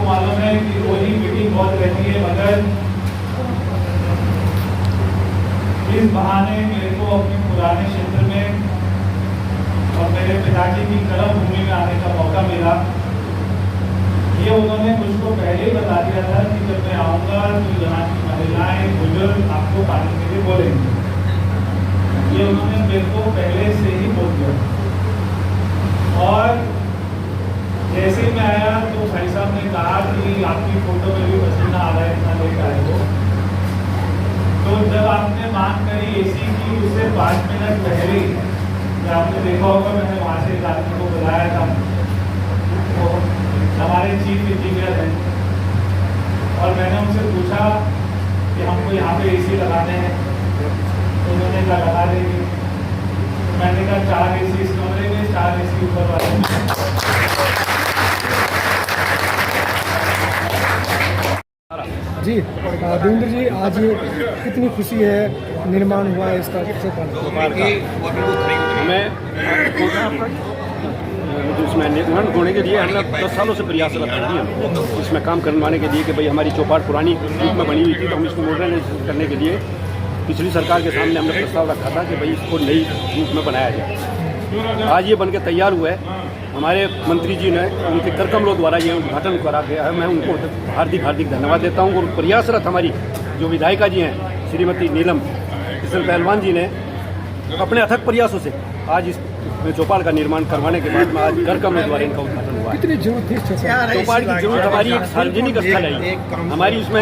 सबको मालूम है कि रोज ही मीटिंग बहुत रहती है, मगर इस बहाने मेरे को अपने पुराने क्षेत्र में और मेरे पिताजी की कर्म भूमि में आने का मौका मिला। ये उन्होंने मुझको पहले ही बता दिया था कि जब मैं आऊँगा तो यहाँ की महिलाएं बुजुर्ग आपको पानी के लिए बोलेंगे। ये उन्होंने मेरे को पहले से ही बोल दिया। और जैसे ही मैं आया तो भाई साहब ने कहा कि आपकी फोटो में भी पसीना आ रहा है, इतना लेट आए हो। तो जब आपने मांग करी एसी की, उससे 5 मिनट पहले आपने देखा होगा मैंने वहाँ से एक आदमी को बुलाया था, तो हमारे चीफ इंजीनियर हैं, और मैंने उनसे पूछा कि हमको यहाँ पे एसी लगाने हैं, तो उन्होंने कहा लगा देंगे। मैंने कहा 4 एसी इस कमरे में, 4 एसी ऊपर वाले में। जी देवेंद्र जी, आज कितनी खुशी है निर्माण हुआ है इसका चौपाल का? हमें इसमें निर्माण होने के लिए हमने 10 सालों से प्रयासरत हैं इसमें काम करवाने के लिए कि भाई हमारी चौपाट पुरानी रूप में बनी हुई थी, तो हम इसको मॉडर्नाइज करने के लिए पिछली सरकार के सामने हमने प्रस्ताव रखा था कि भाई इसको नई रूप में बनाया जाए। आज ये बनकर तैयार हुआ है। हमारे मंत्री जी ने उनके करकमलों द्वारा ये उद्घाटन करा गया है। मैं उनको हार्दिक धन्यवाद देता हूँ। और प्रयासरत हमारी जो विधायिका जी हैं श्रीमती नीलम किशन पहलवान जी ने अपने अथक प्रयासों से आज इस चौपाल का निर्माण करवाने के बाद में आज करकमलों द्वारा इनका उद्घाटन हुआ है। कितनी जरूरत थी चौपाल की जरूरत? हमारी एक सार्वजनिक स्थल है हमारी, उसमें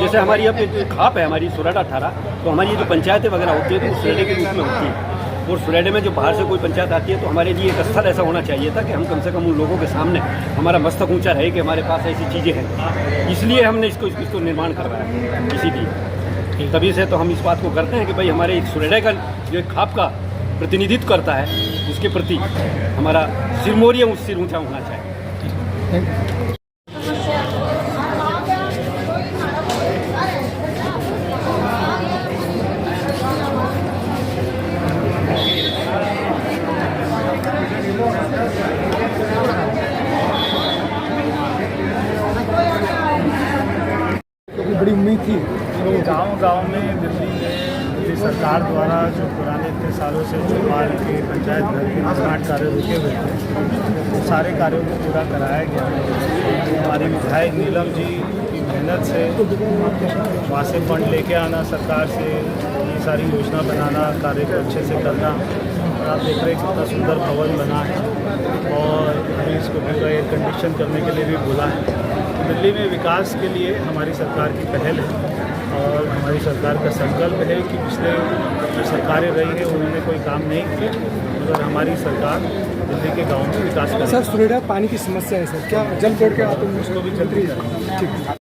जैसे हमारी अब खाप है हमारी सुराडा 18, तो हमारी ये जो पंचायतें वगैरह होती है तो सुरेडे के रूप में होती है। और सुरेडे में जो बाहर से कोई पंचायत आती है तो हमारे लिए एक स्थल ऐसा होना चाहिए था कि हम कम से कम उन लोगों के सामने हमारा मस्तक ऊंचा रहे कि हमारे पास ऐसी चीज़ें हैं। इसलिए हमने इसको निर्माण करवाया। इसीलिए तभी से तो हम इस बात को करते हैं कि भाई हमारे एक सुरेडे का जो एक खाप का प्रतिनिधित्व करता है, उसके प्रति हमारा सिरमौरिया उस सिर ऊंचा होना चाहिए। बड़ी उम्मीद थी गांव में दिल्ली में सरकार द्वारा जो पुराने इतने सालों से चौपाल के पंचायत घर के निर्माण कार्य रुके हुए थे, तो सारे कार्यों को पूरा कराया गया। हमारी विधायक नीलम जी की मेहनत से वहाँ से फंड लेके आना, सरकार से ये सारी योजना बनाना, कार्य को अच्छे से करना, और आप देख रहे हैं कितना सुंदर भवन बना है। और अभी इसको पूरा एयर कंडीशन करने के लिए भी बोला है। दिल्ली में विकास के लिए हमारी सरकार की पहल है और हमारी सरकार का संकल्प है कि पिछले जो सरकारें रही है उन्होंने कोई काम नहीं किया, मगर हमारी सरकार दिल्ली के गाँव में विकास करेगी। सर, सुरेडा पानी की समस्या है सर, क्या जल बोर्ड के आप उसको भी जल्दी करेंगे। ठीक।